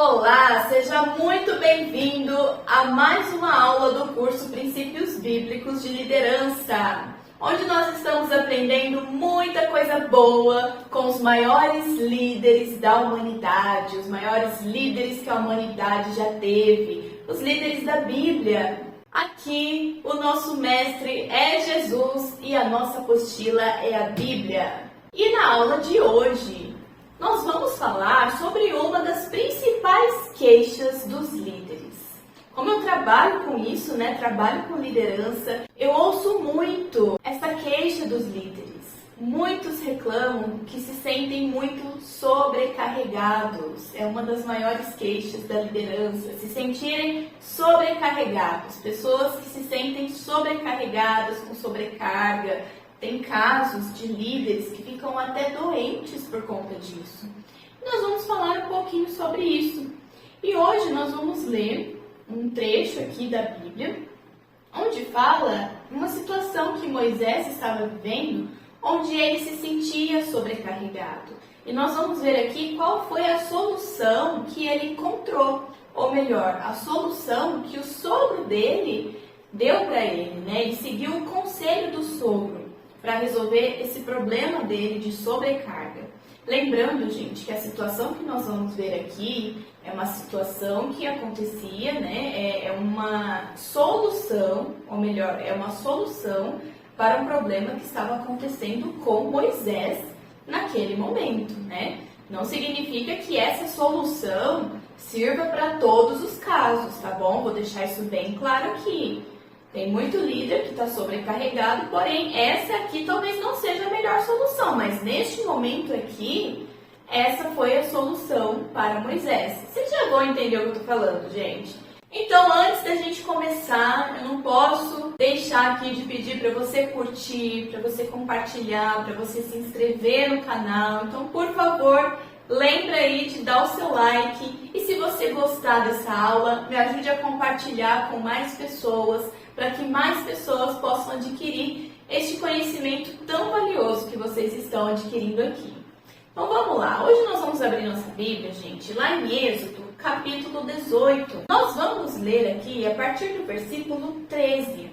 Olá, seja muito bem-vindo a mais uma aula do curso Princípios Bíblicos de Liderança, onde nós estamos aprendendo muita coisa boa com os maiores líderes da humanidade, os maiores líderes que a humanidade já teve, os líderes da Bíblia. Aqui o nosso mestre é Jesus e a nossa apostila é a Bíblia. E na aula de hoje, nós vamos falar sobre uma das principais queixas dos líderes. Como eu trabalho com isso, trabalho com liderança, eu ouço muito essa queixa dos líderes. Muitos reclamam que se sentem muito sobrecarregados. É uma das maiores queixas da liderança, se sentirem sobrecarregados. Pessoas que se sentem sobrecarregadas, com sobrecarga. Tem casos de líderes que ficam até doentes por conta disso. Nós vamos falar um pouquinho sobre isso. E hoje nós vamos ler um trecho aqui da Bíblia, onde fala uma situação que Moisés estava vivendo, onde ele se sentia sobrecarregado. E nós vamos ver aqui qual foi a solução que ele encontrou, ou melhor, a solução que o sogro dele deu para ele, Ele seguiu o conselho do sogro para resolver esse problema dele de sobrecarga. Lembrando, gente, que a situação que nós vamos ver aqui é uma situação que acontecia, É uma solução, ou melhor, é uma solução para um problema que estava acontecendo com Moisés naquele momento, Não significa que essa solução sirva para todos os casos, tá bom? Vou deixar isso bem claro aqui. Tem muito líder que está sobrecarregado, porém essa aqui talvez não seja a melhor solução, mas neste momento aqui, essa foi a solução para Moisés. Vocês já vão entender o que eu estou falando, gente? Então, antes da gente começar, eu não posso deixar aqui de pedir para você curtir, para você compartilhar, para você se inscrever no canal. Então, por favor, lembra aí de dar o seu like. E se você gostar dessa aula, me ajude a compartilhar com mais pessoas, para que mais pessoas possam adquirir este conhecimento tão valioso que vocês estão adquirindo aqui. Então vamos lá, hoje nós vamos abrir nossa Bíblia, gente, lá em Êxodo, capítulo 18. Nós vamos ler aqui a partir do versículo 13.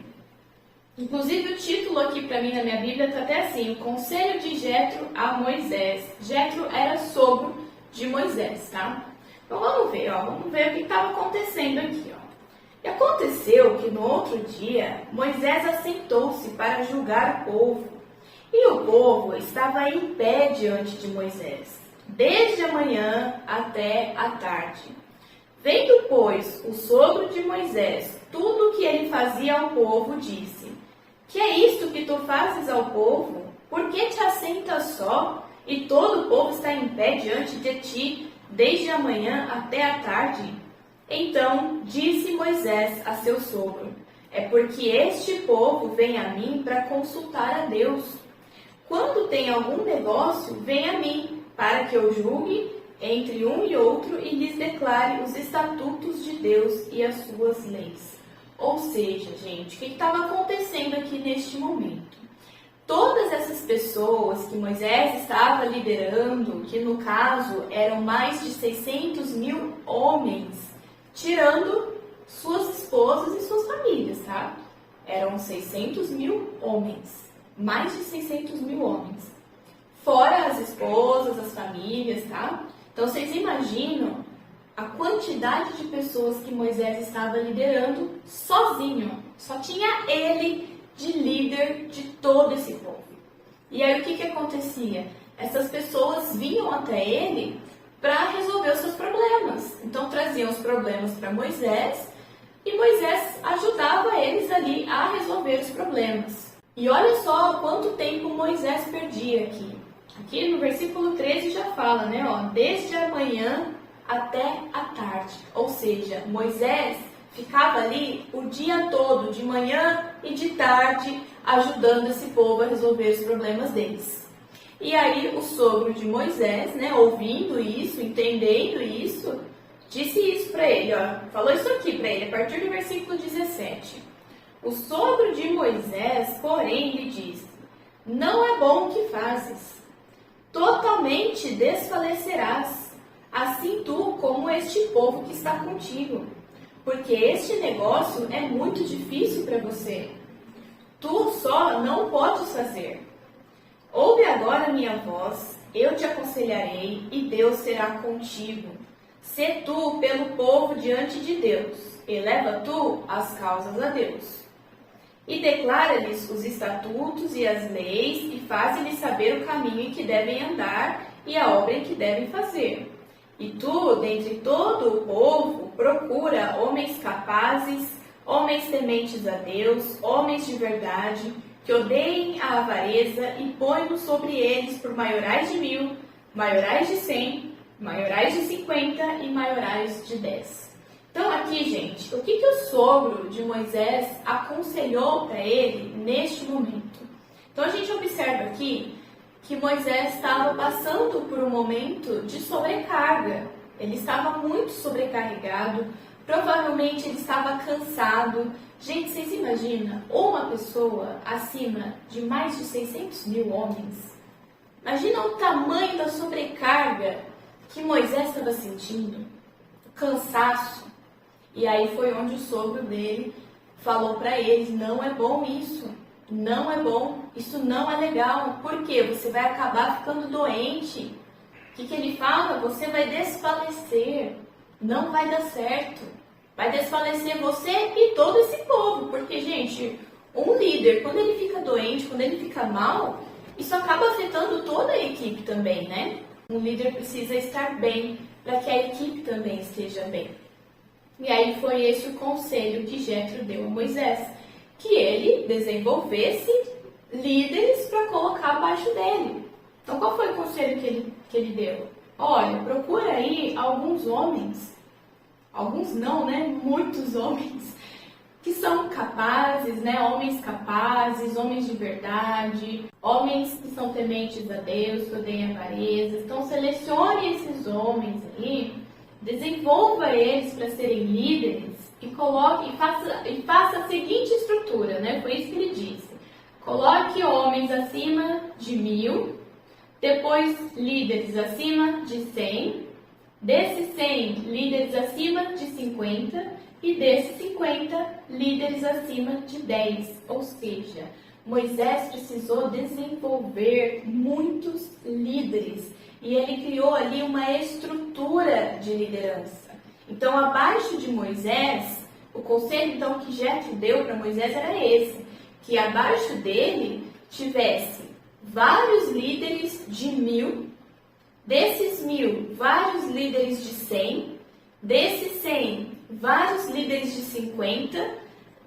Inclusive o título aqui para mim na minha Bíblia está até assim, o Conselho de Jetro a Moisés. Jetro era sogro de Moisés, tá? Então vamos ver o que estava acontecendo aqui, E aconteceu que no outro dia, Moisés assentou-se para julgar o povo. E o povo estava em pé diante de Moisés, desde a manhã até a tarde. Vendo, pois, o sogro de Moisés tudo o que ele fazia ao povo, disse: Que é isto que tu fazes ao povo? Por que te assentas só, e todo o povo está em pé diante de ti, desde a manhã até a tarde? Então disse Moisés a seu sogro: É porque este povo vem a mim para consultar a Deus. Quando tem algum negócio, vem a mim, para que eu julgue entre um e outro e lhes declare os estatutos de Deus e as suas leis. Ou seja, gente, o que estava acontecendo aqui neste momento? Todas essas pessoas que Moisés estava liderando, que no caso eram mais de 600 mil homens, tirando suas esposas e suas famílias, tá? Eram 600 mil homens, mais de 600 mil homens. Fora as esposas, as famílias, tá? Então, vocês imaginam a quantidade de pessoas que Moisés estava liderando sozinho. Só tinha ele de líder de todo esse povo. E aí, o que acontecia? Essas pessoas vinham até ele para resolver os seus problemas. Então traziam os problemas para Moisés e Moisés ajudava eles ali a resolver os problemas. E olha só quanto tempo Moisés perdia aqui. Aqui no versículo 13 já fala, desde a manhã até a tarde. Ou seja, Moisés ficava ali o dia todo, de manhã e de tarde, ajudando esse povo a resolver os problemas deles. E aí o sogro de Moisés, ouvindo isso, entendendo isso, disse isso para ele, falou isso aqui para ele, a partir do versículo 17. O sogro de Moisés, porém, lhe disse: Não é bom o que fazes, totalmente desfalecerás. assim tu como este povo que está contigo, porque este negócio é muito difícil para você. Tu só não podes fazer. Ouve agora minha voz, eu te aconselharei e Deus será contigo. Sê tu pelo povo diante de Deus, eleva tu as causas a Deus. E declara-lhes os estatutos e as leis e faze-lhes saber o caminho em que devem andar e a obra em que devem fazer. E tu, dentre todo o povo, procura homens capazes, homens tementes a Deus, homens de verdade, que odeiem a avareza e põe-nos sobre eles por maiorais de 1000, maiorais de 100, maiorais de 50 e maiorais de 10. Então aqui, gente, o que o sogro de Moisés aconselhou para ele neste momento? Então a gente observa aqui que Moisés estava passando por um momento de sobrecarga. Ele estava muito sobrecarregado, provavelmente ele estava cansado. Gente, vocês imaginam uma pessoa acima de mais de 600.000 homens? Imagina o tamanho da sobrecarga que Moisés estava sentindo, o cansaço. E aí foi onde o sogro dele falou para eles, não é bom isso, não é bom, isso não é legal, porque você vai acabar ficando doente. O que ele fala? Você vai desfalecer, não vai dar certo, vai desfalecer você e todo esse povo, porque, gente, um líder, quando ele fica doente, quando ele fica mal, isso acaba afetando toda a equipe também, né? Um líder precisa estar bem para que a equipe também esteja bem. E aí foi esse o conselho que Jétro deu a Moisés, que ele desenvolvesse líderes para colocar abaixo dele. Então qual foi o conselho que ele deu? Olha, procura aí alguns homens, alguns não, né? Muitos homens, que são capazes, né? Homens capazes, homens de verdade, homens que são tementes a Deus, que odeiam avarezas. Então selecione esses homens aí, desenvolva eles para serem líderes e coloque e faça a seguinte estrutura, né? Foi isso que ele disse. Coloque homens acima de 1000, depois líderes acima de 100, desses 100 líderes acima de 50 e desses 50 líderes acima de 10. Ou seja, Moisés precisou desenvolver muitos líderes e ele criou ali uma estrutura de liderança. Então, abaixo de Moisés, o conselho então que Jétro deu para Moisés era esse, que abaixo dele tivesse vários líderes de 1000, desses 1000, vários líderes de 100, desses 100, vários líderes de 50,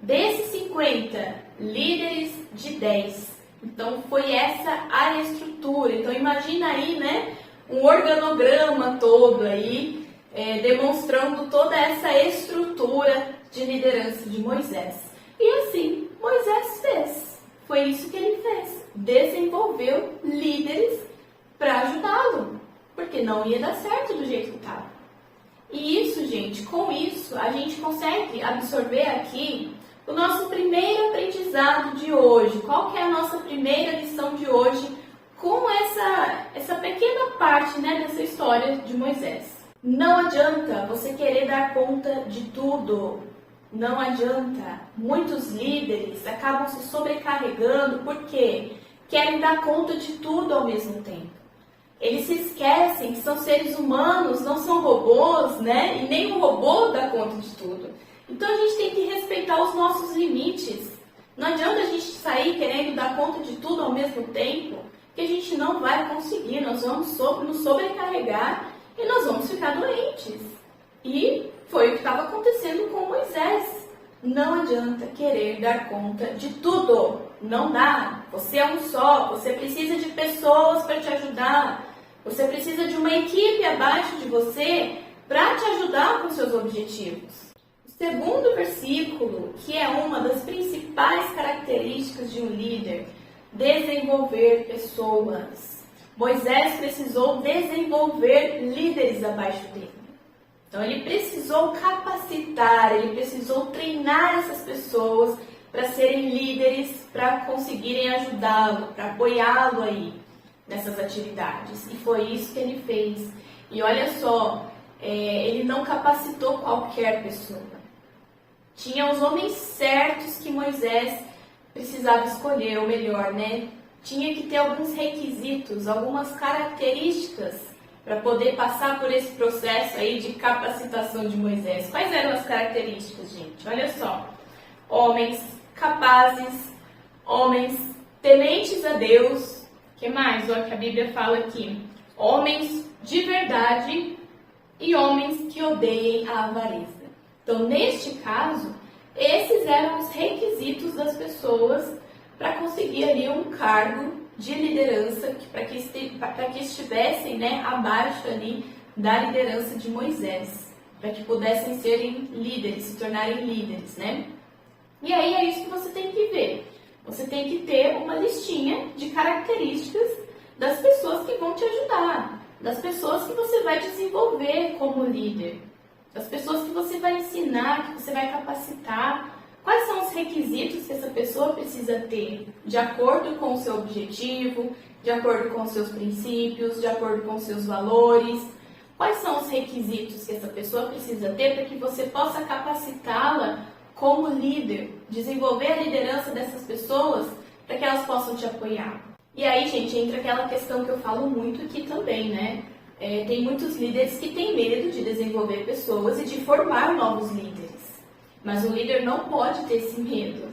desses 50, líderes de 10. Então, foi essa a estrutura. Então, imagina aí, né, um organograma todo aí, demonstrando toda essa estrutura de liderança de Moisés. E assim, Moisés fez. Foi isso que ele fez. Desenvolveu líderes para ajudá-lo, porque não ia dar certo do jeito que estava. E isso, gente, com isso, a gente consegue absorver aqui o nosso primeiro aprendizado de hoje. Qual que é a nossa primeira lição de hoje com essa pequena parte, né, dessa história de Moisés? Não adianta você querer dar conta de tudo. Não adianta. Muitos líderes acabam se sobrecarregando porque querem dar conta de tudo ao mesmo tempo. Eles se esquecem que são seres humanos, não são robôs, né? E nem um robô dá conta de tudo. Então a gente tem que respeitar os nossos limites. Não adianta a gente sair querendo dar conta de tudo ao mesmo tempo, que a gente não vai conseguir. Nós vamos nos sobrecarregar e nós vamos ficar doentes. E foi o que estava acontecendo com Moisés. Não adianta querer dar conta de tudo. Não dá. Você é um só. Você precisa de pessoas para te ajudar. Você precisa de uma equipe abaixo de você para te ajudar com seus objetivos. O segundo versículo, que é uma das principais características de um líder, desenvolver pessoas. Moisés precisou desenvolver líderes abaixo dele. Então ele precisou capacitar, ele precisou treinar essas pessoas para serem líderes, para conseguirem ajudá-lo, para apoiá-lo aí nessas atividades. E foi isso que ele fez. E olha só, ele não capacitou qualquer pessoa. Tinha os homens certos que Moisés precisava escolher, ou melhor, né? Tinha que ter alguns requisitos, algumas características para poder passar por esse processo aí de capacitação de Moisés. Quais eram as características, gente? Olha só. Homens capazes, homens tementes a Deus. O que mais? Olha que a Bíblia fala aqui. Homens de verdade e homens que odeiem a avareza. Então, neste caso, esses eram os requisitos das pessoas para conseguir ali um cargo de liderança, para que estivessem, né, abaixo ali da liderança de Moisés, para que pudessem serem líderes, se tornarem líderes, né? E aí é isso que você tem que ver. Você tem que ter uma listinha de características das pessoas que vão te ajudar, das pessoas que você vai desenvolver como líder, das pessoas que você vai ensinar, que você vai capacitar. Quais são os requisitos que essa pessoa precisa ter de acordo com o seu objetivo, de acordo com os seus princípios, de acordo com os seus valores? Quais são os requisitos que essa pessoa precisa ter para que você possa capacitá-la como líder, desenvolver a liderança dessas pessoas para que elas possam te apoiar? E aí, gente, entra aquela questão que eu falo muito aqui também, né? Tem muitos líderes que têm medo de desenvolver pessoas e de formar novos líderes. Mas o líder não pode ter esse medo.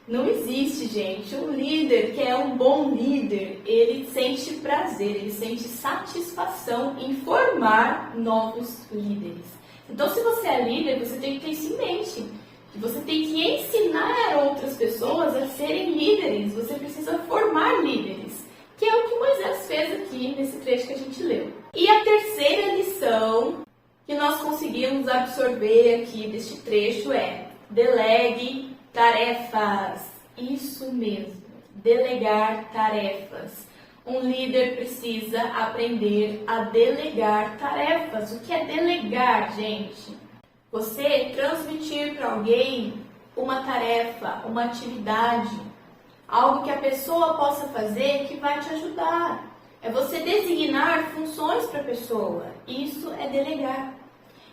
Não existe, gente. Um líder que é um bom líder, ele sente prazer, ele sente satisfação em formar novos líderes. Então, se você é líder, você tem que ter isso em mente. Que você tem que ensinar outras pessoas a serem líderes. Você precisa formar líderes. Que é o que Moisés fez aqui nesse trecho que a gente leu. E a terceira lição que nós conseguimos absorver aqui deste trecho é: delegue tarefas. Isso mesmo, delegar tarefas. Um líder precisa aprender a delegar tarefas. O que é delegar, gente? Você transmitir para alguém uma tarefa, uma atividade, algo que a pessoa possa fazer que vai te ajudar. É você designar funções para a pessoa. Isso é delegar.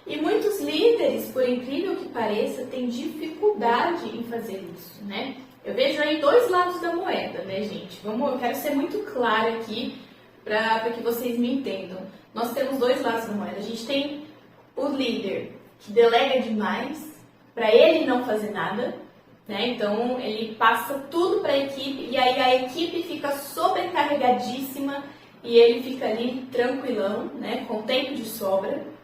E muitos líderes, por incrível que pareça, têm dificuldade em fazer isso, né? Eu vejo aí dois lados da moeda, né, gente? Eu quero ser muito clara aqui para que vocês me entendam. Nós temos dois lados da moeda. A gente tem o líder que delega demais para ele não fazer nada, né? Então, ele passa tudo para a equipe e aí a equipe fica sobrecarregadíssima e ele fica ali tranquilão, né? Com tempo de sobra.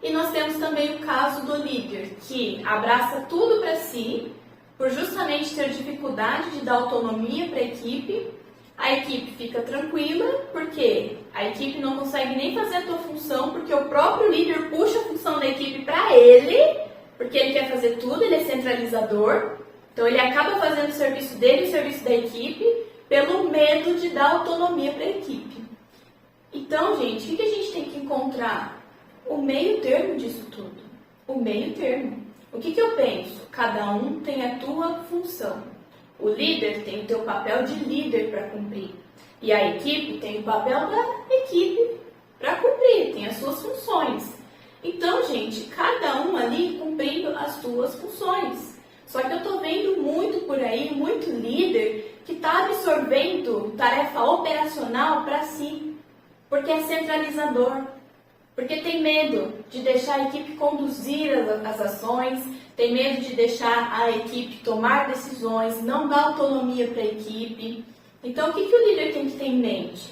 E nós temos também o caso do líder, que abraça tudo para si, por justamente ter dificuldade de dar autonomia para a equipe fica tranquila, porque a equipe não consegue nem fazer a tua função, porque o próprio líder puxa a função da equipe para ele, porque ele quer fazer tudo, ele é centralizador, então ele acaba fazendo o serviço dele e o serviço da equipe, pelo medo de dar autonomia para a equipe. Então, gente, o que a gente tem que encontrar? O meio termo disso tudo. O meio termo. O que eu penso? Cada um tem a tua função. O líder tem o teu papel de líder para cumprir. E a equipe tem o papel da equipe para cumprir, tem as suas funções. Então, gente, cada um ali cumprindo as suas funções. Só que eu estou vendo muito por aí, muito líder que está absorvendo tarefa operacional para si, porque é centralizador. Porque tem medo de deixar a equipe conduzir as ações, tem medo de deixar a equipe tomar decisões, não dar autonomia para a equipe. Então, o que o líder tem que ter em mente?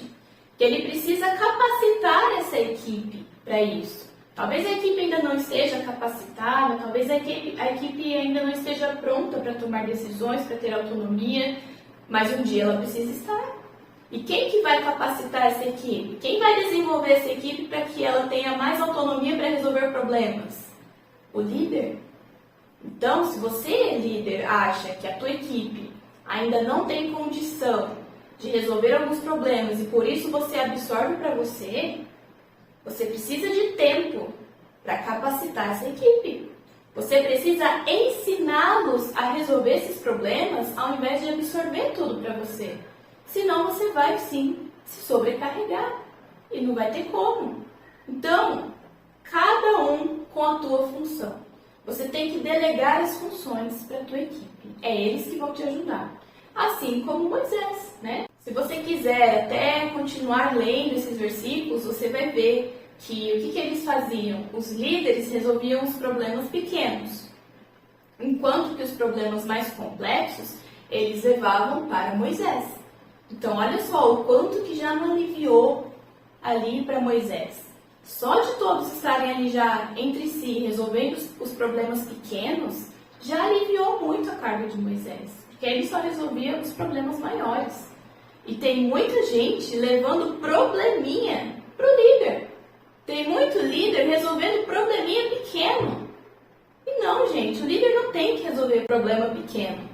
Que ele precisa capacitar essa equipe para isso. Talvez a equipe ainda não esteja capacitada, talvez a equipe ainda não esteja pronta para tomar decisões, para ter autonomia, mas um dia ela precisa estar. E quem que vai capacitar essa equipe? Quem vai desenvolver essa equipe para que ela tenha mais autonomia para resolver problemas? O líder. Então, se você, líder, acha que a tua equipe ainda não tem condição de resolver alguns problemas e por isso você absorve para você, você precisa de tempo para capacitar essa equipe. Você precisa ensiná-los a resolver esses problemas ao invés de absorver tudo para você. Senão você vai sim se sobrecarregar e não vai ter como. Então, cada um com a tua função. Você tem que delegar as funções para a tua equipe. É eles que vão te ajudar. Assim como Moisés, né? Se você quiser até continuar lendo esses versículos, você vai ver que o que eles faziam? Os líderes resolviam os problemas pequenos, enquanto que os problemas mais complexos eles levavam para Moisés. Então, olha só o quanto que já não aliviou ali para Moisés. Só de todos estarem ali já entre si, resolvendo os problemas pequenos, já aliviou muito a carga de Moisés, porque ele só resolvia os problemas maiores. E tem muita gente levando probleminha para o líder. Tem muito líder resolvendo probleminha pequeno. E não, gente, o líder não tem que resolver problema pequeno.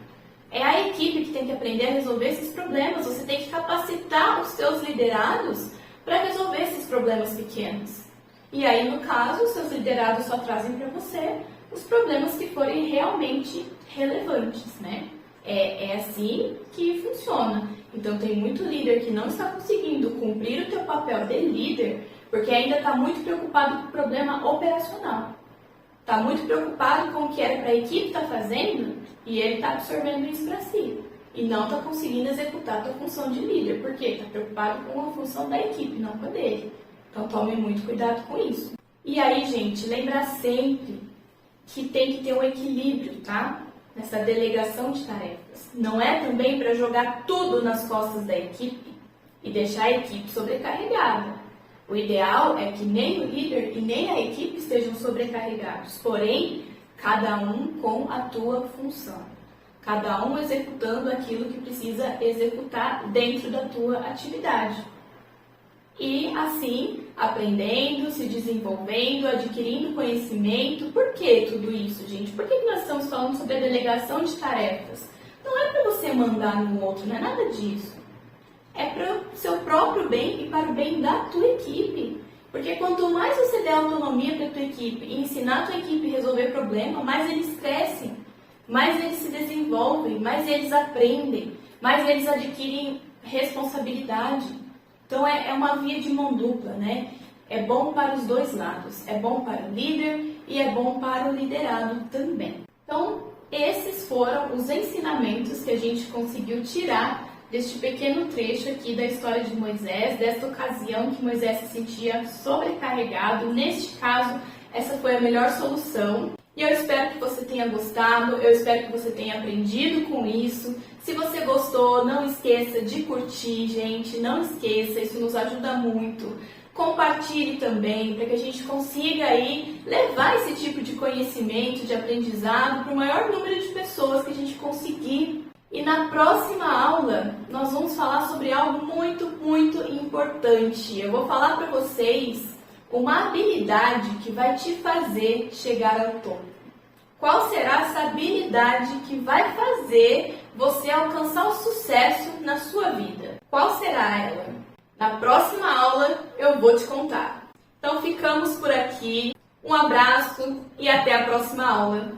É a equipe que tem que aprender a resolver esses problemas. Você tem que capacitar os seus liderados para resolver esses problemas pequenos. E aí, no caso, os seus liderados só trazem para você os problemas que forem realmente relevantes, né? É assim que funciona. Então, tem muito líder que não está conseguindo cumprir o teu papel de líder porque ainda está muito preocupado com o problema operacional. Está muito preocupado com o que era para a equipe estar fazendo e ele está absorvendo isso para si. E não está conseguindo executar a tua função de líder. Por quê? Está preocupado com a função da equipe, não com a dele. Então, tome muito cuidado com isso. E aí, gente, lembrar sempre que tem que ter um equilíbrio, tá? Nessa delegação de tarefas. Não é também para jogar tudo nas costas da equipe e deixar a equipe sobrecarregada. O ideal é que nem o líder e nem a equipe estejam sobrecarregados, porém, cada um com a tua função. Cada um executando aquilo que precisa executar dentro da tua atividade. E assim, aprendendo, se desenvolvendo, adquirindo conhecimento. Por que tudo isso, gente? Por que nós estamos falando sobre a delegação de tarefas? Não é para você mandar no outro, não é nada disso. É para o seu próprio bem e para o bem da tua equipe. Porque quanto mais você der autonomia para a tua equipe e ensinar a tua equipe a resolver problema, mais eles crescem, mais eles se desenvolvem, mais eles aprendem, mais eles adquirem responsabilidade. Então é uma via de mão dupla, né? É bom para os dois lados. É bom para o líder e é bom para o liderado também. Então, esses foram os ensinamentos que a gente conseguiu tirar deste pequeno trecho aqui da história de Moisés, desta ocasião que Moisés se sentia sobrecarregado. Neste caso, essa foi a melhor solução. E eu espero que você tenha gostado, eu espero que você tenha aprendido com isso. Se você gostou, não esqueça de curtir, gente, não esqueça, isso nos ajuda muito. Compartilhe também, para que a gente consiga aí levar esse tipo de conhecimento, de aprendizado para o maior número de pessoas que a gente conseguir. E na próxima aula, nós vamos falar sobre algo muito, muito importante. Eu vou falar para vocês uma habilidade que vai te fazer chegar ao topo. Qual será essa habilidade que vai fazer você alcançar o sucesso na sua vida? Qual será ela? Na próxima aula eu vou te contar. Então ficamos por aqui. Um abraço e até a próxima aula.